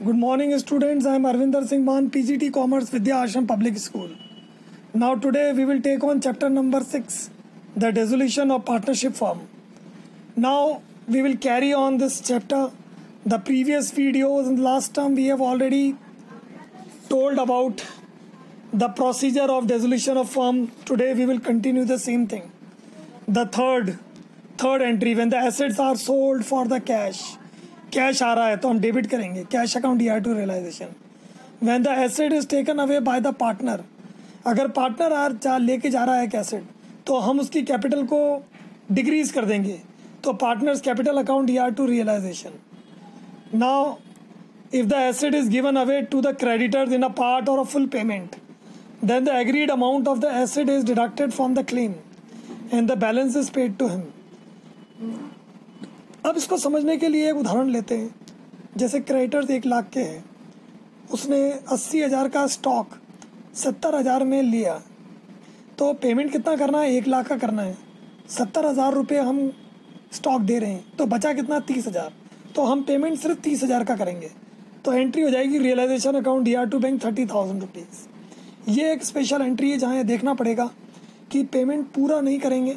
Good morning, students. I am Arvinder Singh Maan, PGT Commerce, Vidya Ashram Public School. Now today we will take on chapter number 6, the dissolution of partnership firm. Now we will carry on this chapter. The previous videos in the last term we have already told about the procedure of dissolution of firm. Today we will continue the same thing. The third entry, when the assets are sold for the cash आ रहा है तो हम debit करेंगे cash account year to realisation. When the asset is taken away by the partner, अगर partner लेके जा रहा है एक एसेट तो हम उसकी कैपिटल को डिक्रीज कर देंगे, तो partners capital account year to realisation. Now if the asset is given away to the creditors in a part or a full payment, then the agreed amount of the asset is deducted from the claim and the balance is paid to him. अब इसको समझने के लिए एक उदाहरण लेते हैं. जैसे क्रेडिटर्स 1 लाख के हैं, उसने 80,000 का स्टॉक 70,000 में लिया, तो पेमेंट कितना करना है? 1 लाख का करना है. 70,000 रुपये हम स्टॉक दे रहे हैं, तो बचा कितना? 30,000. तो हम पेमेंट सिर्फ 30,000 का करेंगे, तो एंट्री हो जाएगी realisation account year to bank 30,000 rupees. ये एक स्पेशल एंट्री है जहाँ ये देखना पड़ेगा कि पेमेंट पूरा नहीं करेंगे,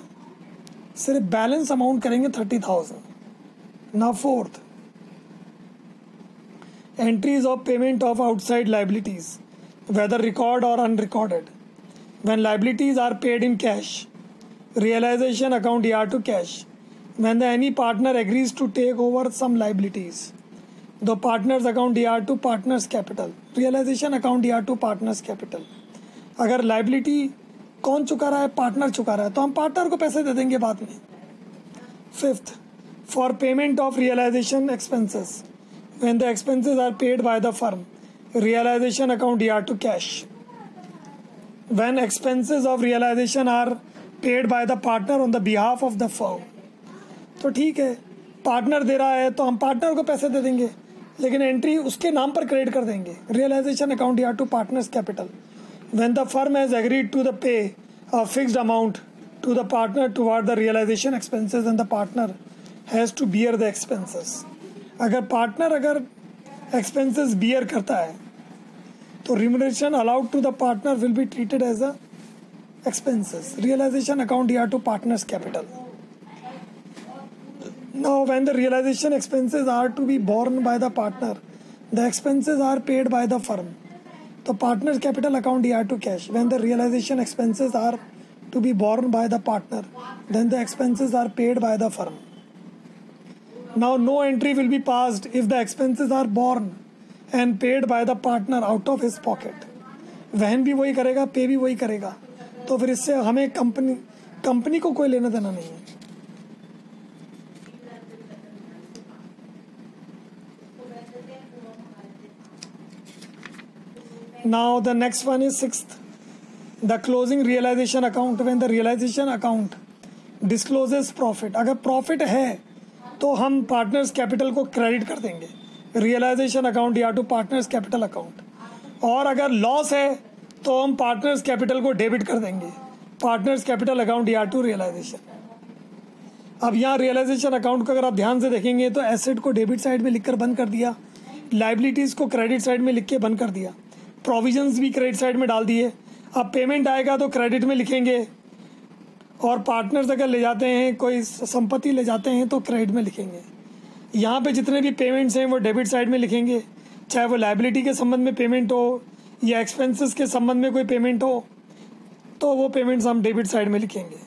सिर्फ बैलेंस अमाउंट करेंगे 30,000. Now fourth, entries of payment of outside liabilities, whether record or unrecorded. When liabilities are paid in cash, realization account year to cash. When any partner agrees to take over some liabilities, the partner's account year to partner's capital. Realization account year to partner's capital. अगर liability कौन चुका रहा है? Partner चुका रहा है, तो हम पार्टनर को पैसे दे देंगे बाद में. Fifth, for payment of realization expenses, when the expenses are paid by the firm, realization account year to cash. When expenses of realization are paid by the partner on the behalf of the firm, तो ठीक है, partner दे रहा है तो हम partner को पैसे दे देंगे, लेकिन एंट्री उसके नाम पर क्रेडिट कर देंगे. Realisation account year to partners capital. When the firm has agreed to the pay a fixed amount to the partner toward the realization expenses and the partner has to bear the expenses. अगर partner expenses bear करता है तो remuneration allowed to the partner will be treated as a expenses. Realization account year to partner's capital. Now when the realization expenses are to be borne by the partner, the expenses are paid by the firm. तो partner's capital account year to cash. When the realization expenses are to be borne by the partner, then the expenses are paid by the firm. Now no entry will be passed if the expenses are borne and paid by the partner out of his pocket. वहन भी वही करेगा, पे भी वही करेगा, तो फिर इससे हमें कंपनी को कोई लेना देना नहीं है. Now the next one is 6th, the closing realization account. When the realization account discloses profit, अगर प्रॉफिट है तो हम पार्टनर्स कैपिटल को क्रेडिट कर देंगे, रियलाइजेशन अकाउंट या टू पार्टनर्स कैपिटल अकाउंट. और अगर लॉस है तो हम पार्टनर्स कैपिटल को डेबिट कर देंगे, पार्टनर्स कैपिटल अकाउंट या टू रियलाइजेशन. अब यहाँ रियलाइजेशन अकाउंट को अगर आप ध्यान से देखेंगे तो एसेट को डेबिट साइड में लिखकर बंद कर दिया, लाइबिलिटीज़ को क्रेडिट साइड में लिख के बंद कर दिया, प्रोविजंस भी क्रेडिट साइड में डाल दिए. अब पेमेंट आएगा तो क्रेडिट में लिखेंगे, और पार्टनर्स अगर ले जाते हैं, कोई संपत्ति ले जाते हैं तो क्रेडिट में लिखेंगे. यहाँ पे जितने भी पेमेंट्स हैं वो डेबिट साइड में लिखेंगे, चाहे वो लायबिलिटी के संबंध में पेमेंट हो या एक्सपेंसेस के संबंध में कोई पेमेंट हो, तो वो पेमेंट्स हम डेबिट साइड में लिखेंगे.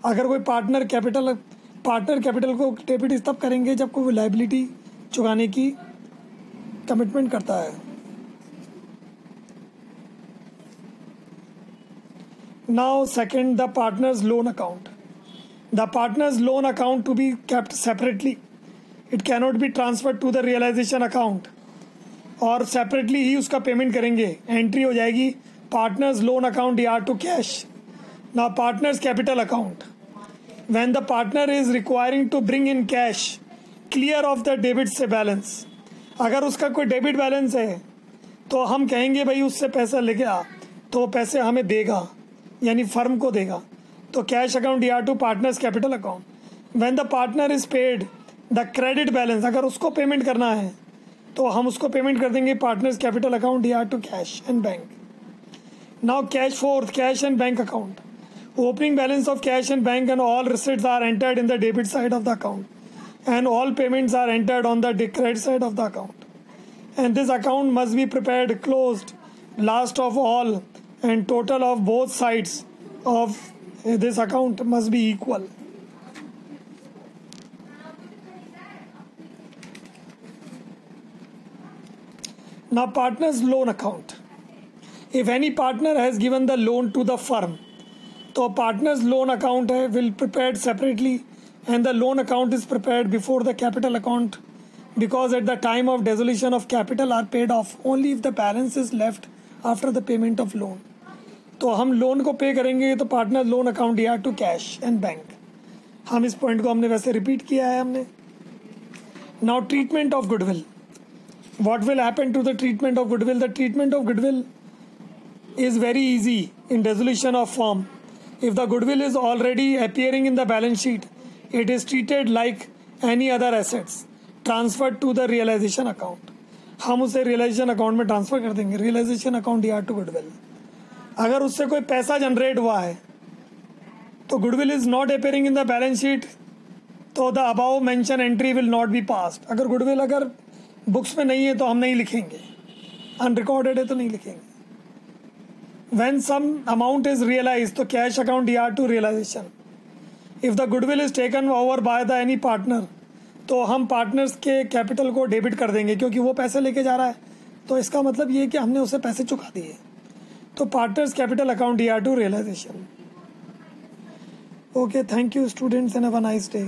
अगर कोई पार्टनर कैपिटल को डेबिट तब करेंगे जब कोई लायबिलिटी चुकाने की कमिटमेंट करता है. Now second, the partner's loan account. The partner's loan account to be kept separately. It cannot be transferred to the realization account. और separately ही उसका पेमेंट करेंगे. एंट्री हो जाएगी partner's loan account year to cash. Now partner's capital account. When the partner is requiring to bring in cash, clear of the debit से balance. अगर उसका कोई debit balance है तो हम कहेंगे भाई उससे पैसा लेके आ, तो पैसे हमें देगा, यानी फर्म को देगा. तो कैश अकाउंट या to partners capital account. When the partner is paid the credit balance, अगर उसको पेमेंट करना है तो हम उसको पेमेंट कर देंगे पार्टनर्स कैपिटल अकाउंट या to cash and bank. Now cash fourth, cash and bank account. Opening balance of cash and bank and all receipts are entered in the debit side of the account and all payments are entered on the credit side of the account. And this account must be prepared closed last of all and total of both sides of this account must be equal. Now partner's loan account. If any partner has given the loan to the firm, तो partners loan account है will prepared separately and the loan account is prepared before the capital account because at the time of dissolution of capital R paid of only if the balance is left after the payment of loan. तो हम loan को पे करेंगे तो partner loan account या to cash and bank. हम इस point को हमने वैसे रिपीट किया है हमने. Now treatment of goodwill. What will happen to the treatment of goodwill? The treatment of goodwill is very easy in dissolution of firm. If the goodwill is already appearing in the balance sheet, it is treated like any other assets transferred to the realization account. हम उसे realization account में transfer कर देंगे. realization account या to goodwill. अगर उससे कोई पैसा जनरेट हुआ है तो goodwill is not appearing in the balance sheet, तो the above mentioned entry will not be passed. अगर goodwill अगर बुक्स में नहीं है तो हम नहीं लिखेंगे. अनरिकॉर्डेड है तो नहीं लिखेंगे. When some amount is realized, तो cash account या to realization. If the goodwill is taken over by the any partner, तो हम पार्टनर्स के कैपिटल को डेबिट कर देंगे क्योंकि वो पैसे लेके जा रहा है. तो इसका मतलब ये कि हमने उसे पैसे चुका दिए. तो पार्टनर्स कैपिटल अकाउंट या to realisation. Okay, thank you students and have a nice day.